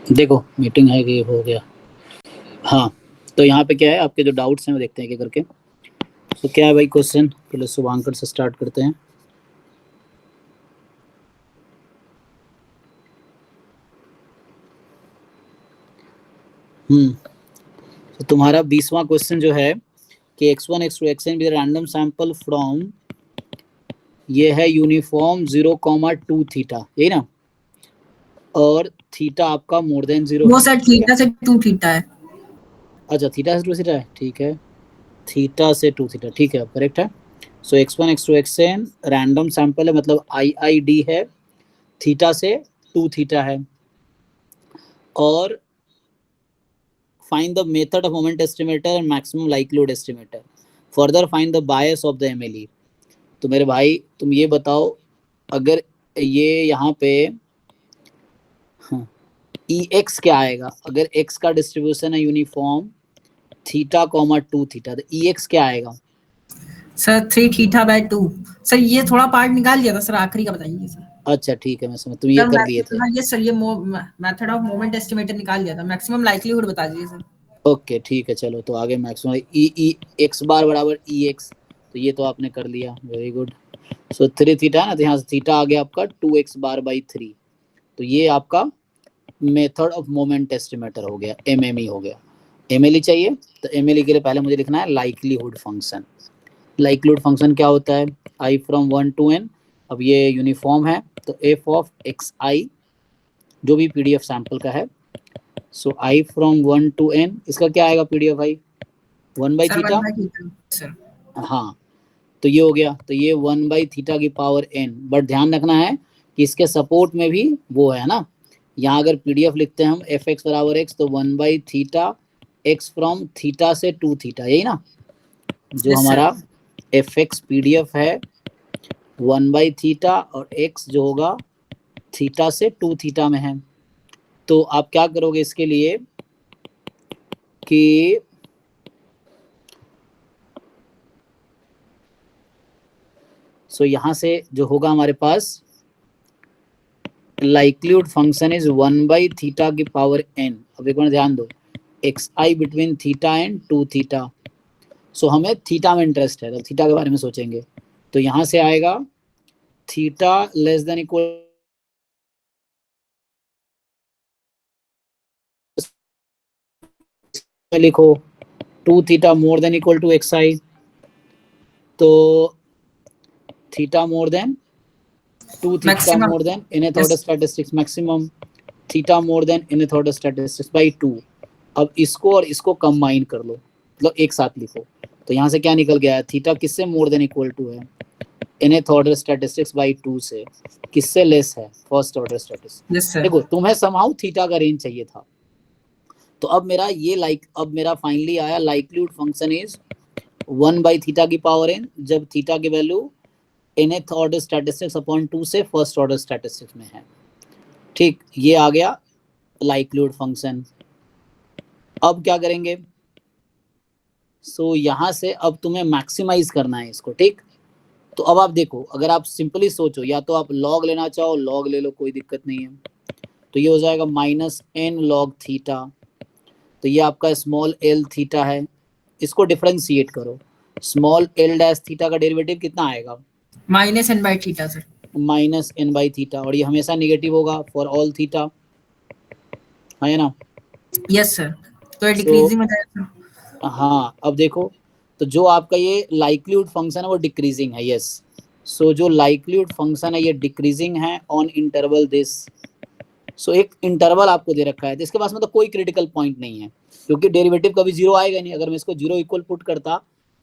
देखो मीटिंग है कि हो गया। हाँ, तो यहाँ पे क्या है, आपके जो डाउट्स हैं वो देखते हैं क्या करके। तो क्या है भाई क्वेश्चन, पहले शुभांकर से स्टार्ट करते हैं। तो तुम्हारा 20वां क्वेश्चन जो है कि x1 x2 xn with random sample from, ये है यूनिफॉर्म 0,2 थीटा, यही ना, और थीटा आपका मोर देन 0 वो सर थीटा से 2 थीटा है। अच्छा, थीटा से 2 थीटा है, ठीक है, थीटा से 2 थीटा, ठीक है, करेक्ट है। सो x1 x2 xn random sample है, मतलब IID है, थीटा से 2 थीटा है, और find the method of moment estimator and maximum likelihood estimator, further find the bias of the MLE। तो मेरे भाई तुम ये बताओ, अगर ये यहाँ पे EX क्या आएगा, अगर X का डिस्ट्रीब्यूशन है यूनिफॉर्म थीटा कॉमा 2 थीटा, तो EX क्या आएगा सर 3 थीटा बाय 2। सर ये थोड़ा पार्ट निकाल दिया था सर, आखिरी का बताइए सर। अच्छा ठीक है, मैं समझ, तुम ये कर लिए थे। ये सर ये मेथड ऑफ मोमेंट एस्टिमेटर निकाल दिया था, मैक्सिमम लाइक्लीहुड बता दीजिए सर। ओके ठीक है, चलो तो आगे मैक्सिमम ई एक्स बार बराबर EX, तो ये तो आपने कर लिया, वेरी गुड। सो 3 थीटा है ना, तो यहाँ से थीटा आ गया आपका 2x बार बाई 3, तो ये आपका मेथड ऑफ मोमेंट एस्टिमेटर हो गया, MME हो गया। MLE चाहिए, तो MLE के लिए पहले मुझे लिखना है लाइक्लीहुड फंक्शन। लाइक्लीहुड फंक्शन क्या होता है, I फ्रॉम 1 to n, अब ये यूनिफॉर्म है तो f ऑफ xi जो भी PDF सैंपल का है, सो I फ्रॉम 1 to n, इसका क्या आएगा PDF भाई, 1 बाई थीटा, हाँ, तो ये हो गया, तो ये 1 बाई थीटा की पावर n, बट ध्यान रखना है कि इसके सपोर्ट में भी वो है ना, यहाँ अगर PDF लिखते हैं हम fx बराबर x, तो 1 by theta x from theta से 2 थीटा, यही ना, जो हमारा fx PDF है 1 बाई थीटा, और x जो होगा थीटा से 2 थीटा में है। तो आप क्या करोगे इसके लिए कि सो यहाँ से जो होगा हमारे पास likelihood function is 1 by theta की पावर n। अब एक बार ध्यान दो, xi between theta and 2 theta, so हमें थीटा में इंटरेस्ट है, तो थीटा के बारे में सोचेंगे, तो यहाँ से आएगा थीटा लेस देन इक्वल, लिखो 2 theta more than equal to xi, तो theta more than 2 theta more than nth order statistics maximum, theta more than nth order statistics by 2। अब इसको और इसको कंबाइन कर लो, मतलब एक साथ लिखो, तो यहाँ से क्या निकल गया है, थीटा किससे मोर देन इक्वल टू है, nth ऑर्डर स्टैटिस्टिक्स बाई 2 से, किससे लेस है, फर्स्ट ऑर्डर स्टैटिस्टिक्स। देखो तुम्हें समहाउ थीटा का रेंज चाहिए था, तो अब मेरा ये अब मेरा फाइनली आया likelihood function is 1 by theta की पावर n, जब थीटा की value nth order statistics upon 2 से फर्स्ट ऑर्डर स्टैटिस्टिक्स में है, ठीक, ये आ गया लाइक्लीहुड फंक्शन। अब क्या करेंगे, सो यहाँ से अब तुम्हें मैक्सिमाइज करना है इसको, ठीक, तो अब आप देखो, अगर आप सिंपली सोचो, या तो आप लॉग लेना चाहो लॉग ले लो, कोई दिक्कत नहीं है, तो ये हो जाएगा -n log थीटा, तो ये आपका स्मॉल l थीटा है, इसको डिफरेंशिएट करो, स्मॉल l डैश थीटा का डेरिवेटिव कितना आएगा, -n by theta sir, -n by theta, और ये हमेशा नेगेटिव होगा फॉर ऑल थीटा, है ना। यस सर, तो डिक्रीजिंग हो जाएगा। हाँ, अब देखो, तो जो आपका ये लाइक्लीहुड फंक्शन है वो डिक्रीजिंग है, यस, सो जो लाइक्लीहुड फंक्शन है ये डिक्रीजिंग है ऑन इंटरवल दिस, सो एक इंटरवल आपको दे रखा है, तो इसके पास मतलब कोई क्रिटिकल पॉइंट नहीं है, क्योंकि डेरिवेटिव कभी जीरो आएगा नहीं, अगर मैं इसको जीरो इक्वल पुट करता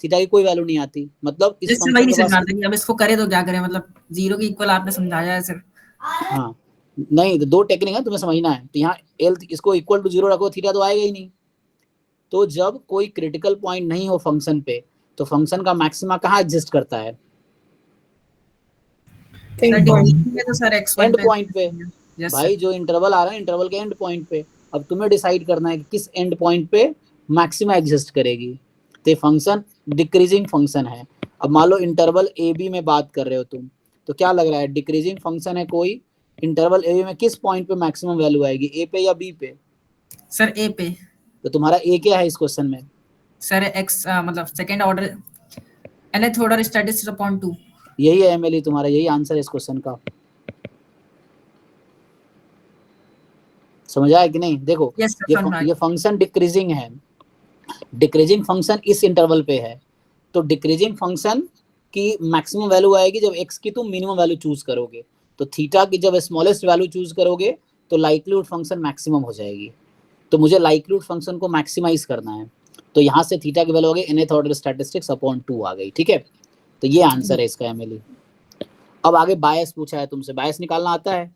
थीटा की कोई वैल्यू नहीं आती, मतलब इस फंक्शन के पास, अब इसको करें तो क्या करें, मतलब जीरो के इक्वल आपने समझाया है सर। हाँ नहीं, तो दो टेक्निक है, तुम्हें समझना है, तो यहाँ एल इसको इक्वल टू जीरो रखो, थीटा तो आएगा ही नहीं, तो जब कोई क्रिटिकल पॉइंट नहीं हो फंक्शन पे, तो फंक्शन का मैक्सिमा कहाँ एग्जिस्ट करता है, एंड पॉइंट पे, भाई जो इंटरवल आ रहा है इंटरवल के एंड पॉइंट पे, अब तुम्हें डिसाइड करना है कि किस एंड पॉइंट पे मैक्सिमा एग्जिस्ट करेगी, तो फंक्शन डिक्रीजिंग फंक्शन है। अब मान लो इंटरवल AB में बात कर रहे हो तुम, तो क्या लग रहा है, डिक्रीजिंग फंक्शन है कोई इंटरवल ए में किस पॉइंट पे मैक्सिमम वैल्यू आएगी, ए पे या बी पे? सर ए पे। तो तुम्हारा ए क्या है इस क्वेश्चन में? सर एक्स मतलब second order nth order statistics upon 2। यही है एमएलई तुम्हारा, यही आंसर है इस क्वेश्चन का। समझ आया कि नहीं? देखो यस सर, ये फंक्शन डिक्रीजिंग है, डिक्रीजिंग फंक्शन इस इंटरवल पे है, तो डिक्रीजिंग फंक्शन की मैक्सिमम वैल्यू आएगी जब एक्स की तुम मिनिमम वैल्यू चूज करोगे, तो थीटा की जब स्मॉलेस्ट वैल्यू चूज करोगे तो लाइक्लीहुड फंक्शन मैक्सिमम हो जाएगी। तो मुझे लाइक्लीहुड फंक्शन को मैक्सिमाइज करना है, तो यहाँ से थीटा की वैल्यू आ गई nth ऑर्डर स्टैटिस्टिक्स अपॉन 2 आ गई, ठीक है। तो ये आंसर है इसका एमएलई। अब आगे बायस पूछा है तुमसे, बायस निकालना आता है?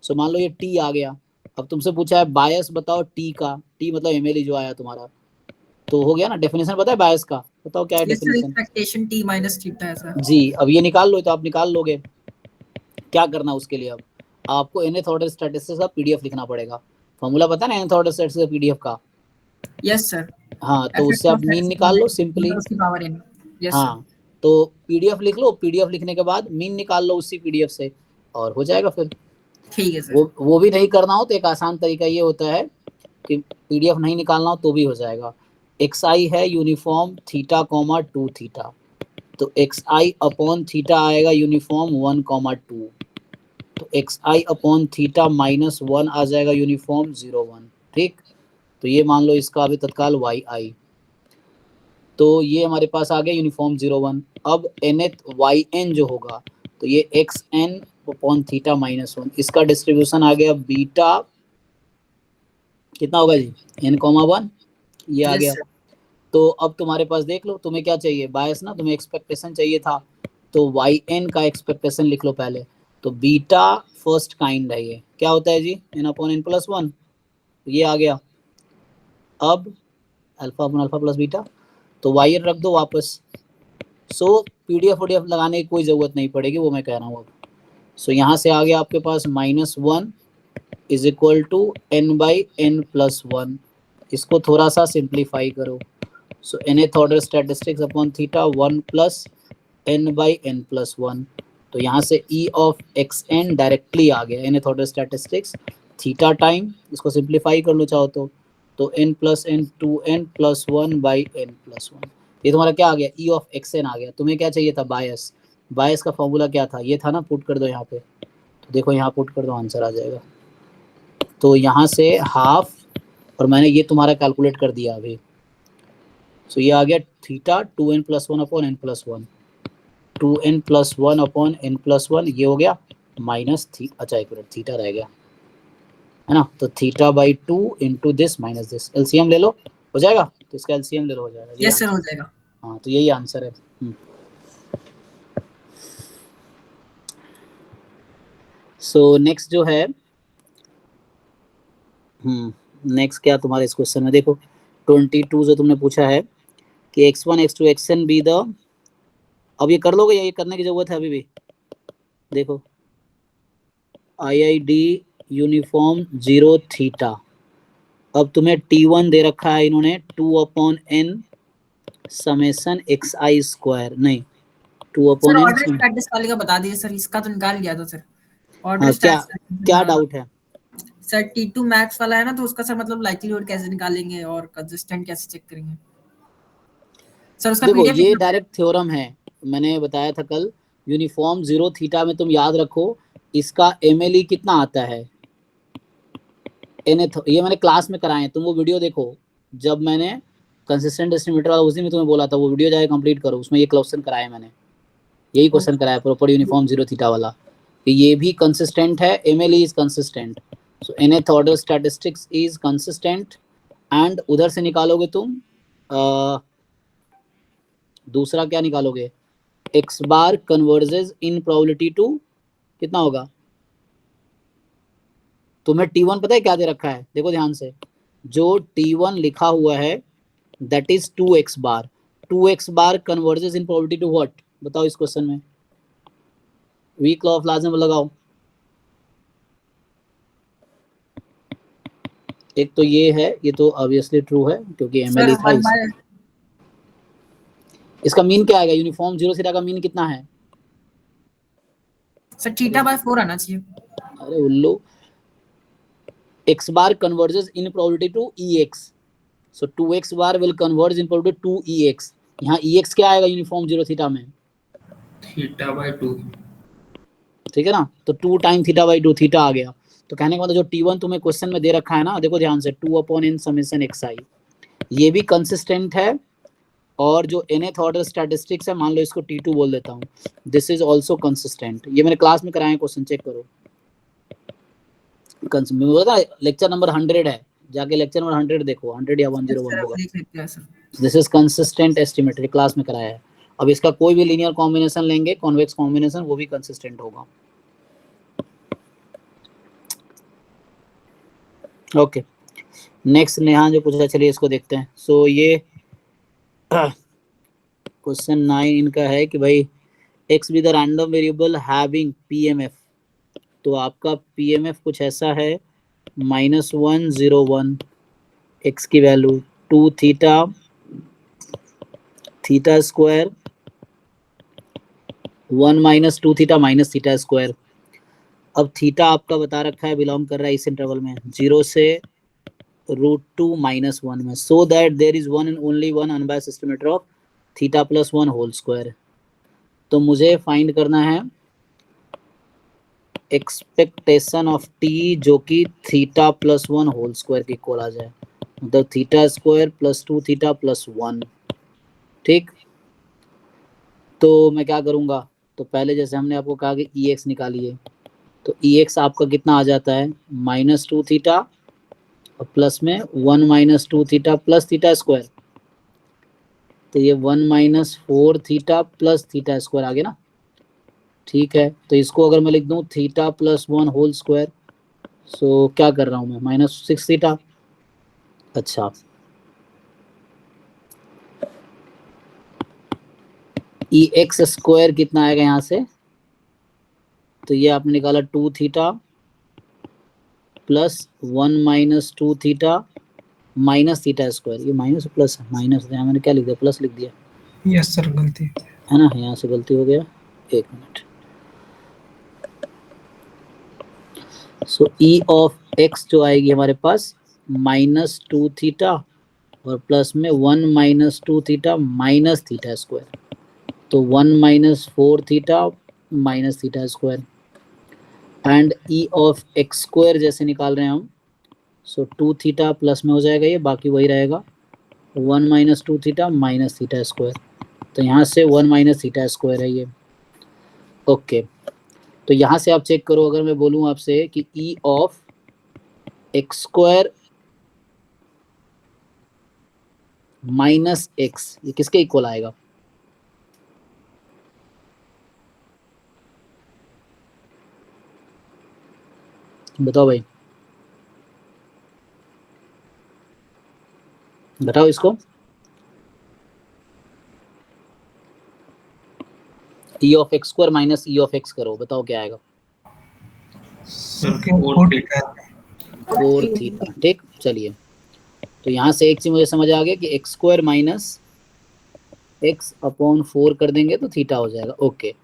सो मान लो ये टी आ गया, अब तुमसे पूछा है बायस बताओ टी का, टी मतलब एमएलई जो आया तुम्हारा, तो हो गया ना। डेफिनेशन पता है बायस का? बताओ क्या है yes sir, definition? Expectation t minus theta है सर। जी, अब ये निकाल लो, तो आप निकाल लोगे। क्या करना उसके लिए, अब आपको nth ऑर्डर स्टैटिस्टिक्स का पीडीएफ लिखना पड़ेगा। फॉर्मूला पता है ना nth ऑर्डर स्टैटिस्टिक्स का पीडीएफ का? Yes sir. हाँ, तो उससे आप मीन निकाल लो सिंपली। उसकी पावर n। Yes sir. हाँ, तो पीडीएफ लिख लो, पीडीएफ लिखने के बाद मीन निकाल लो उसी पीडीएफ से, और हो जाएगा फिर। ठीक है सर। वो भी नहीं करना हो तो एक आसान तरीका ये होता है कि पीडीएफ नहीं निकालना हो तो भी हो जाएगा। xi है यूनिफॉर्म थीटा कॉमा 2 थीटा, तो xi अपॉन थीटा आएगा यूनिफॉर्म 1 कॉमा 2, तो xi अपॉन थीटा माइनस 1 आ जाएगा यूनिफॉर्म 0 1, ठीक। तो ये मान लो इसका अभी तत्काल yi, तो ये हमारे पास आ गया यूनिफॉर्म 0 1। अब nth yn जो होगा तो ये xn अपॉन थीटा माइनस 1, इसका डिस्ट्रीब्यूशन आ गया बीटा कितना होगा जी, n कॉमा 1, ये आ यस गया। सर। तो अब तुम्हारे पास देख लो तुम्हें क्या चाहिए, बायस ना, तुम्हें एक्सपेक्टेशन चाहिए था, तो yn का एक्सपेक्टेशन लिख लो पहले। तो बीटा फर्स्ट काइंड है, ये क्या होता है जी, n अपॉन n प्लस 1, ये आ गया। अब alpha upon alpha plus beta, तो वाई रख दो वापस। सो पीडीएफ वोडीएफ लगाने की कोई ज़रूरत नहीं पड़ेगी, वो मैं कह रहा हूँ अब। सो यहाँ से आ गया आपके पास -1 is equal to n by n plus 1, इसको थोड़ा सा सिंप्लीफाई करो। So nth order statistics upon theta 1 plus n by n plus 1, तो यहाँ से e ऑफ xn डायरेक्टली आ गया nth order statistics theta time, इसको सिंप्लीफाई कर लो चाहो तो n plus n 2n plus 1 by n plus 1, ये तुम्हारा क्या आ गया, e ऑफ xn आ गया। तुम्हें क्या चाहिए था, बायस। बायस का फॉर्मूला क्या था, ये था ना, पुट कर दो यहाँ पे, तो देखो यहाँ पुट कर दो, आंसर आ जाएगा। तो यहाँ से हाफ, और मैंने ये तुम्हारा कैलकुलेट कर दिया अभी, सो ये आ गया theta 2n plus 1 upon n plus 1, 2n plus 1 upon n plus 1, ये हो गया माइनस अच्छा एक मिनट, थीटा रह गया है ना, तो theta by 2 into this minus this, LCM ले लो, हो जाएगा। तो इसका एलसीएम ले लो, हो जाएगा। यस सर, हो जाएगा। हाँ, तो यही आंसर है। सो नेक्स्ट जो है, नेक्स्ट क्या तुम्हारे इस क्वेश्चन में, देखो 22 जो तुमने पूछा है कि x1 x2 xn be the, अब ये कर लोगे या ये करने की जरूरत है अभी भी? देखो IID यूनिफॉर्म 0 थीटा, अब तुम्हें T1 दे रखा है इन्होंने 2 upon n summation xi square, नहीं 2 सर अपॉन ऑर्डर n। स्टैटिस वाले का बता दीजिए सर, इसका तो निकाल लिया था सर। ऑर्डर हाँ, स्टैटिस क्या डाउट है सर? T2 मैक्स वाला है ना, तो उसका सर मतलब लाइक्लीहुड कैसे निकालेंगे और कंसिस्टेंट कैसे चेक करेंगे सर? उसका देखो पीडीएफ ये डायरेक्ट थ्योरम है, मैंने बताया था कल, यूनिफॉर्म 0 थीटा में तुम याद रखो इसका एमएलई कितना आता है, nth, ये मैंने क्लास में कराए हैं, तुम वो वीडियो देखो, जब मैंने कंसिस्टेंट एस्टिमेटर वाला उसी में तुम्हें बोला था, वो वीडियो जाके कंप्लीट करो, उसमें ये क्वेश्चन कराया मैंने, यही क्वेश्चन कराया प्रॉपर यूनिफॉर्म 0 थीटा वाला, कि ये भी कंसिस्टेंट है, MLE is consistent, so nth order statistics is consistent, and उधर से निकालोगे तुम दूसरा क्या निकालोगे, x bar converges in probability to, कितना होगा, तुम्हें T1 पता है क्या दे रखा है, देखो ध्यान से, जो T1 लिखा हुआ है that is 2x bar, 2x bar converges in probability to what, बताओ इस क्वेश्चन में, weak law of large number लगाओ। एक तो ये है, ये तो ऑब्वियसली ट्रू है क्योंकि एमएलई था इसका मीन क्या आएगा, यूनिफॉर्म 0 थीटा का मीन कितना है सर? थीटा बाय 4 आना चाहिए। अरे उल्लू, x bar converges in probability to ex, so 2x bar will converge in probability to ex. यहाँ ex क्या आएगा यूनिफॉर्म जीरो थीटा में? थीटा बाय 2, ठीक है ना, तो 2 टाइम थीटा बाई 2 थीटा आ गया। तो कहने का मतलब जो T1 तुम्हें क्वेश्चन में दे रखा है ना, देखो ध्यान से, 2/n समेशन xi, ये भी कंसिस्टेंट है, और जो nth ऑर्डर स्टैटिस्टिक्स है, मान लो इसको T2 बोल देता हूँ, दिस इज ऑल्सो कंसिस्टेंट। ये मैंने क्लास में कराए हैं क्वेश्चन, चेक करो। लेक्चर नंबर 100 है, जाके लेक्चर नंबर 100 देखो, 100 या 101 होगा। दिस इज कंसिस्टेंट एस्टिमेटरी, क्लास में कराया है। अब इसका कोई भी लीनियर कॉम्बिनेशन लेंगे, कॉन्वेक्स कॉम्बिनेशन, वो भी कंसिस्टेंट होगा। ओके, नेक्स्ट नेहा जो पूछा, चलिए इसको देखते हैं। सो ये क्वेश्चन 9 इनका है कि भाई x with random variable having PMF, तो आपका PMF कुछ ऐसा है -101, x की value 2 theta, theta square 1 minus 2 theta minus theta square. अब थीटा आपका बता रखा है बिलोंग कर रहा है इस इंटरवल में 0 से √2 - 1 में, so that there is one and only one unbiased estimator of theta plus 1 whole square. तो मुझे फाइंड करना है एक्सपेक्टेशन ऑफ टी जो कि थीटा प्लस 1 होल स्क्वायर के इक्वल आ जाए, मतलब theta square plus 2 theta plus 1। ठीक, तो मैं क्या करूँगा, तो पहले जैसे हमने आपको कहा कि EX निकालिए, तो EX आपका कितना आ जाता है -2 थीटा और प्लस में 1 - 2 थीटा प्लस थीटा स्क्वायर, तो ये 1 - 4 थीटा प्लस थीटा स्क्वायर आ गया ना। ठीक है, तो इसको अगर मैं लिख दूं थीटा प्लस 1 होल स्क्वायर, सो क्या कर रहा हूँ मैं, -6 थीटा। अच्छा, EX स्क्वायर कितना आएगा यहाँ से, तो ये आपने निकाला 2 theta plus 1 - 2 theta minus theta square, ये माइनस प्लस है, माइनस है, मैंने क्या लिख दिया, प्लस लिख दिया। यस सर, गलती है ना, यहाँ से गलती हो गया, एक minute. So E of x जो आएगी हमारे पास -2 थीटा और प्लस में 1 - 2 थीटा माइनस थीटा स्क्वायर, तो 1 - 4 theta minus theta square, and E of x square जैसे निकाल रहे हैं हम, सो 2 थीटा प्लस में हो जाएगा, ये बाकी वही रहेगा, 1 - 2 थीटा माइनस थीटा स्क्वायर, तो यहाँ से 1 - थीटा स्क्वायर है ये। ओके, तो यहाँ से आप चेक करो, अगर मैं बोलूँ आपसे कि E of x square minus x, ये किसके इक्वल आएगा, बताओ भाई, बताओ इसको। E of x square minus E of x करो, बताओ क्या आएगा, सर 4 थीटा। 4 थीटा। ठीक, चलिए, तो यहाँ से एक चीज मुझे समझ आ गया कि x स्क्वायर माइनस x/4 कर देंगे तो थीटा हो जाएगा। ओके,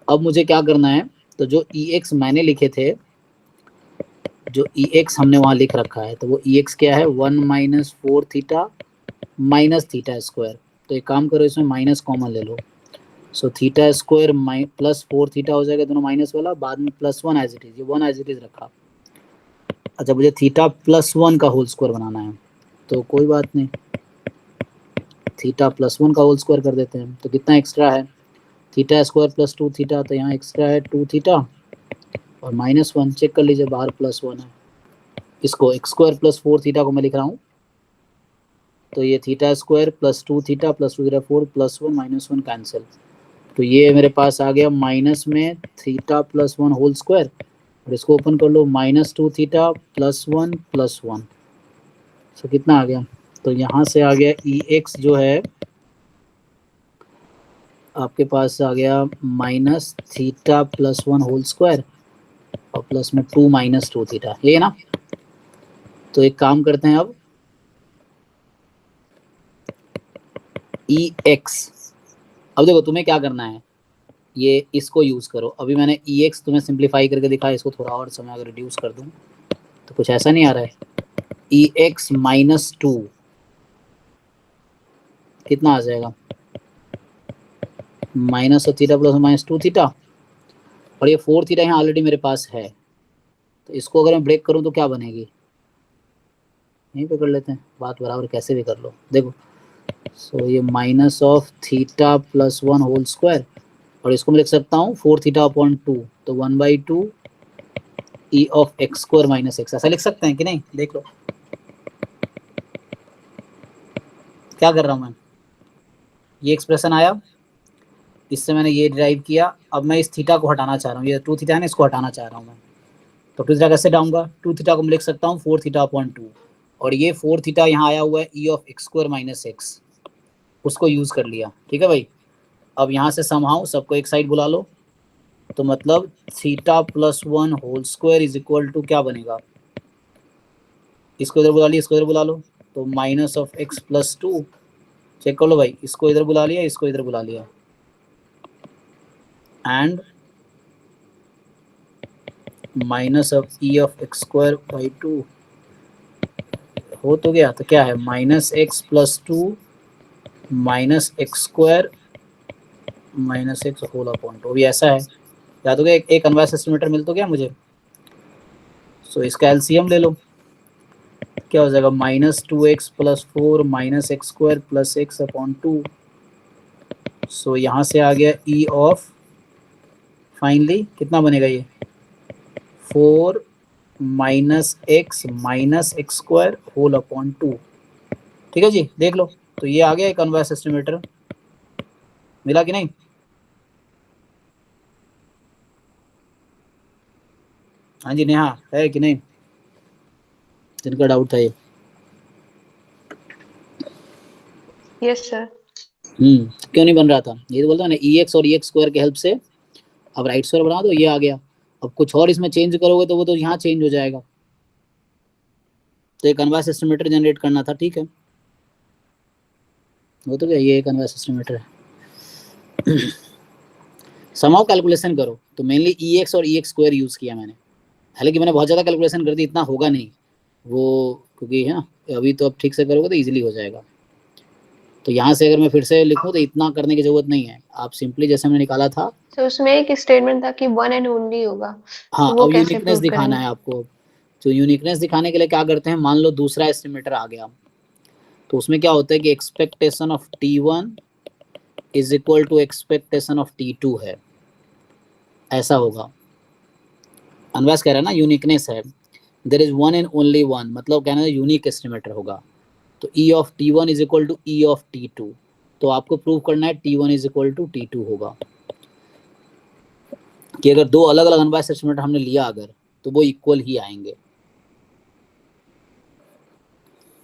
अब मुझे क्या करना है, तो जो EX मैंने लिखे थे, जो EX हमने वहाँ लिख रखा है, तो वो EX क्या है 1 - 4 थीटा माइनस थीटा स्क्वायर, तो एक काम करो, इसमें माइनस कॉमन ले लो, so theta square plus 4 theta हो जाएगा, दोनों माइनस वाला, बाद में +1 एज इट इज, ये 1 एज इट इज रखा। अच्छा, मुझे थीटा +1 का होल स्क्वायर बनाना है, तो कोई बात नहीं, थीटा +1 का होल स्क्वायर कर देते हैं, तो कितना एक्स्ट्रा है, थीटा स्क्वायर प्लस 2 थीटा, तो यहाँ एक्स्ट्रा है 2 थीटा और -1, चेक कर लीजिए बाहर +1 है, इसको x स्क्वायर प्लस 4 थीटा को मैं लिख रहा हूँ, तो ये theta square plus 2 theta plus 2 theta 4 +1 -1 cancel, तो ये मेरे पास आ गया माइनस में थीटा +1 होल स्क्वायर, और इसको ओपन कर लो -2 थीटा +1 +1, तो कितना आ गया, तो यहाँ से आ गया EX जो है आपके पास आ गया -थीटा +1 होल स्क्वायर और प्लस में 2 - 2 थीटा, ये है ना। तो एक काम करते हैं, अब EX, अब देखो तुम्हें क्या करना है, ये इसको यूज करो। अभी मैंने EX तुम्हें सिंप्लीफाई करके दिखाया, इसको थोड़ा और समय अगर रिड्यूस कर दूं तो कुछ ऐसा नहीं आ रहा है। EX -2 कितना आ जाएगा, minus of theta plus minus 2 theta, और ये 4 थीटा यहाँ ऑलरेडी मेरे पास है, तो इसको अगर मैं ब्रेक करूँ तो क्या बनेगी, यहीं पे कर लेते हैं, बात बराबर कैसे भी कर लो। देखो सो ये minus of theta plus 1 whole square, और इसको मैं लिख सकता हूँ 4 थीटा अपॉन 2, तो 1/2 E of x square minus x, ऐसा लिख सकते हैं कि नहीं, देख लो क्या कर रहा हूँ मैं। ये एक्सप्रेशन आया, इससे मैंने ये डिराइव किया, अब मैं इस थीटा को हटाना चाह रहा हूँ, ये 2 थीटा है ना, इसको हटाना चाह रहा हूँ मैं, तो 2 थीटा कैसे हटाऊंगा, 2 थीटा को मैं लिख सकता हूँ 4 थीटा अपॉन 2, और ये 4 थीटा यहाँ आया हुआ है E of x square minus x, उसको यूज कर लिया, ठीक है भाई। अब यहाँ से समहाउ सबको एक साइड बुला लो, तो मतलब theta plus 1 whole square is equal to क्या बनेगा, इसको इधर बुला लिया, इसको इधर बुला लो, तो minus of x plus 2, check कर लो भाई, इसको इधर बुला लिया, इसको इधर बुला लिया, and minus of E of x square by 2 हो तो गया, तो क्या है minus x plus 2 minus x square minus x whole upon 2, भी ऐसा है, याद हो गया, एक अनवाइस एस्टिमेटर मिल तो गया मुझे। सो इसका एलसीएम ले लो, क्या हो जाएगा minus 2x plus 4 minus x square plus x upon 2, सो यहाँ से आ गया E ऑफ, फाइनली कितना बनेगा ये 4 minus x square whole upon 2, ठीक है जी, देख लो, तो ये आ गया एक अनवाइस एस्टिमेटर, मिला कि नहीं। हाँ जी नेहा, है कि नहीं, जिनका डाउट था ये। Yes sir. क्यों नहीं बन रहा था, ये तो बोलता ना EX और EX स्क्वायर के हेल्प से अब राइट स्क्वायर बना दो, ये आ गया, अब कुछ और इसमें चेंज करोगे तो वो तो यहाँ चेंज हो जाएगा, तो एक अनवाइस एस्टिमेटर जनरेट करना था, ठीक है, वो तो क्या, ये एक अनवाइस एस्टिमेटर है। समाओ कैलकुलेशन करो, तो मेनली EX और EX स्क्वायर यूज किया मैंने, हालांकि मैंने बहुत ज़्यादा कैलकुलेशन कर दी, इतना होगा नहीं वो, क्योंकि है ना अभी तो अब ठीक से करोगे तो इजीली हो जाएगा। तो यहाँ से अगर मैं फिर से लिखूँ तो इतना करने की जरूरत नहीं है, आप सिंपली जैसे मैंने निकाला था, तो उसमें एक स्टेटमेंट था कि वन एंड ओनली होगा, हाँ तो वो अब कैसे यूनिकनेस प्रूव दिखाना करेंगे? है आपको, तो यूनिकनेस दिखाने के लिए क्या करते हैं, मान लो दूसरा एस्टिमेटर आ गया, तो उसमें क्या होता है कि expectation of T1 is equal to expectation of T2 है, ऐसा होगा। अनवाइस कह रहा है ना यूनिकनेस है, there is one and only one, मतलब कहना है यूनिक एस्टिमेटर होगा, तो E of T1 is equal to E of T2, तो आपको प्रूव करना है T1 is equal to T2 होगा, कि अगर दो अलग अलग अनबायस्ड एस्टिमेटर हमने लिया अगर, तो वो इक्वल ही आएंगे।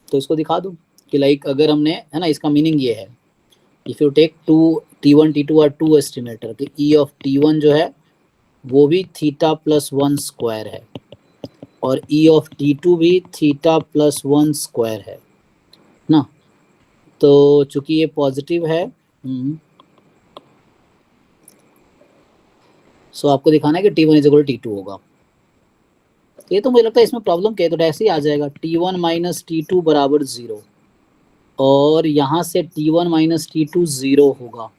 तो इसको दिखा दूं कि लाइक अगर हमने, है ना, इसका मीनिंग ये है, if you take two T1 T2 are two estimator, तो E ऑफ T1 जो है वो भी थीटा प्लस 1 स्क्वायर है, और E ऑफ T2 भी थीटा प्लस 1 स्क्वायर है ना, तो चूंकि ये पॉजिटिव है, सो आपको दिखाना है कि T1 इज इक्वल T2 होगा। ये तो मुझे लगता है इसमें प्रॉब्लम क्या है, तो ऐसे ही आ जाएगा T1 माइनस T2 बराबर 0, और यहाँ से T1 माइनस T2 0 होगा,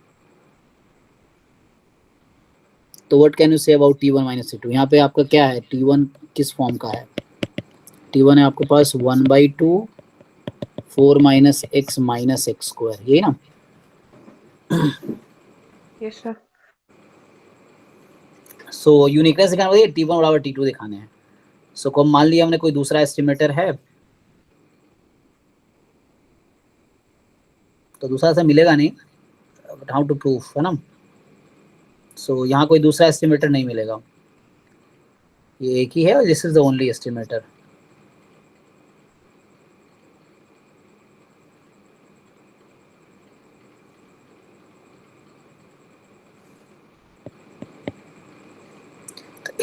तो what can you say about T1 minus T2, यहाँ पे आपका क्या है, T1 किस फॉर्म का है, T1 है आपके पास 1/2 4 माइनस एक्स स्क्वायर, यही ना। Yes sir. सो यूनिकनेस दिखाना है, T1 बराबर T2 दिखाने हैं। सो को मान लिया हमने कोई दूसरा एस्टिमेटर है, तो दूसरा से मिलेगा नहीं, बट हाउ टू प्रूफ, है ना। सो यहाँ कोई दूसरा एस्टिमेटर नहीं मिलेगा, ये एक ही है, और this is the only estimator.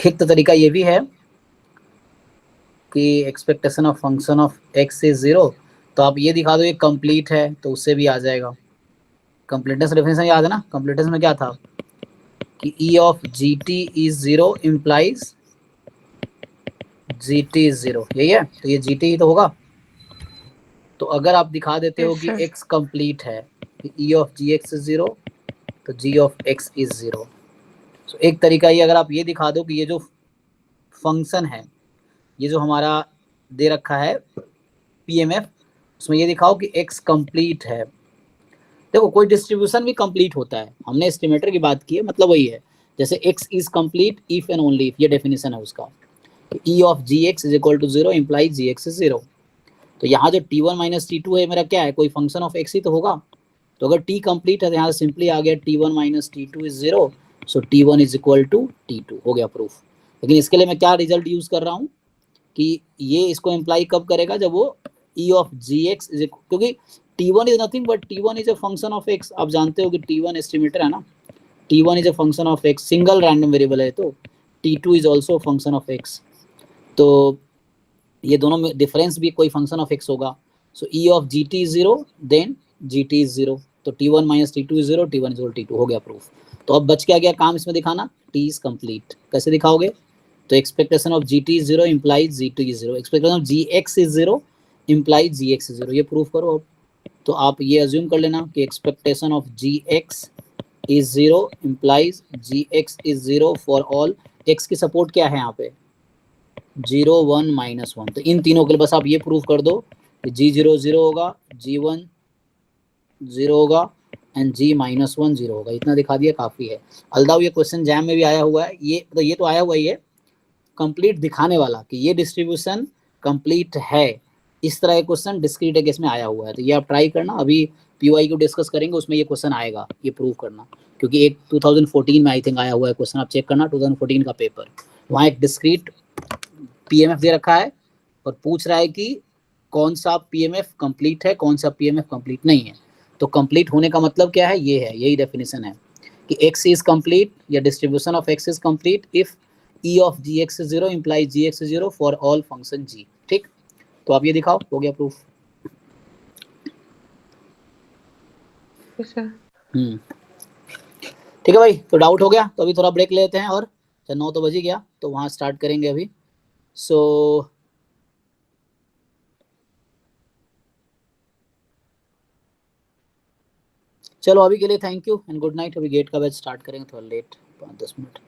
एक तो तरीका ये भी है कि expectation of function of x is 0, तो आप ये दिखा दो ये कंप्लीट है, तो उससे भी आ जाएगा। कंप्लीटनेस डेफिनेशन याद है ना, कंप्लीटनेस में क्या था, कि E of GT is 0 implies GT is 0, यही है, तो ये GT ही तो होगा। तो अगर आप दिखा देते हो Yes, कि sir. x कंप्लीट है, कि E of GX is 0, तो G of X is 0। तो एक तरीका ये, अगर आप ये दिखा दो कि ये जो फंक्शन है, ये जो हमारा दे रखा है PMF, उसमें ये दिखाओ कि x कंप्लीट है। देखो कोई डिस्ट्रीब्यूशन भी कंप्लीट होता है, हमने एस्टिमेटर की बात की है, मतलब वही है, जैसे x is complete if and only if, ये डेफिनेशन है उसका। E of Gx is equal to 0 implies Gx is 0। तो यहाँ जो T1 माइनस T2 है मेरा क्या है, कोई फंक्शन ऑफ x ही तो होगा। तो अगर T कंप्लीट है तो यहाँ सिंपली आ गया T1 minus T2 is 0, so T1 is equal to T2, हो गया प्रूफ। लेकिन इसके लिए मैं क्या रिजल्ट यूज कर रहा हूँ कि ये इसको इम्प्लाई कब करेगा, जब वो E of Gx इज, क्योंकि T1 is nothing but T1 is a function of x। आप जानते हो कि T1 एस्टिमेटर है ना, T1 is a function of x, single random variable है, तो T2 is also function of x। तो ये दोनों में डिफरेंस भी कोई फंक्शन ऑफ x होगा। So E of GT is 0 देन GT is 0, तो T1 minus T2 is 0, T1 is equal to T2, हो गया प्रूफ। तो अब बच क्या गया काम इसमें दिखाना, T is complete। कैसे दिखाओगे, तो expectation of GT is 0 implies G2 is 0, expectation of GX is 0 implies GX is 0, ये प्रूफ करो अब। तो आप ये अज्यूम कर लेना कि expectation of GX is 0 implies GX is 0 for all x की सपोर्ट क्या है यहाँ पे 0 1 माइनस 1। तो इन तीनों के लिए बस आप ये प्रूफ कर दो कि G0 0 होगा, G1 0 होगा एंड G माइनस 1 0 होगा, इतना दिखा दिया काफ़ी है। अलदाव ये क्वेश्चन जैम में भी आया हुआ है, ये तो आया हुआ ही है कंप्लीट दिखाने वाला कि ये डिस्ट्रीब्यूशन कंप्लीट है, इस तरह का क्वेश्चन डिस्क्रीट केस में आया हुआ है। तो ये आप ट्राई करना, अभी PY को डिस्कस करेंगे उसमें ये क्वेश्चन आएगा, ये प्रूव करना, क्योंकि एक 2014 में आई थिंक आया हुआ है क्वेश्चन, आप चेक करना 2014 का पेपर, वहाँ एक डिस्क्रीट PMF दे रखा है और पूछ रहा है कि कौन सा PMF कंप्लीट है, कौन सा PMF कंप्लीट नहीं है। तो कंप्लीट होने का मतलब क्या है, ये है, यही डेफिनेशन है कि x इज कंप्लीट या distribution of x is complete if E of Gx is 0 implies Gx is 0 for all function g। ठीक, तो आप ये दिखाओ, हो गया प्रूफ। Yes, sir. ठीक है भाई, तो डाउट हो गया, तो अभी थोड़ा ब्रेक लेते हैं, और 9 तो बज ही गया, तो वहाँ स्टार्ट करेंगे अभी। सो चलो अभी के लिए thank you and good night. अभी गेट का बैच स्टार्ट करेंगे थोड़ा लेट, 5-10 मिनट।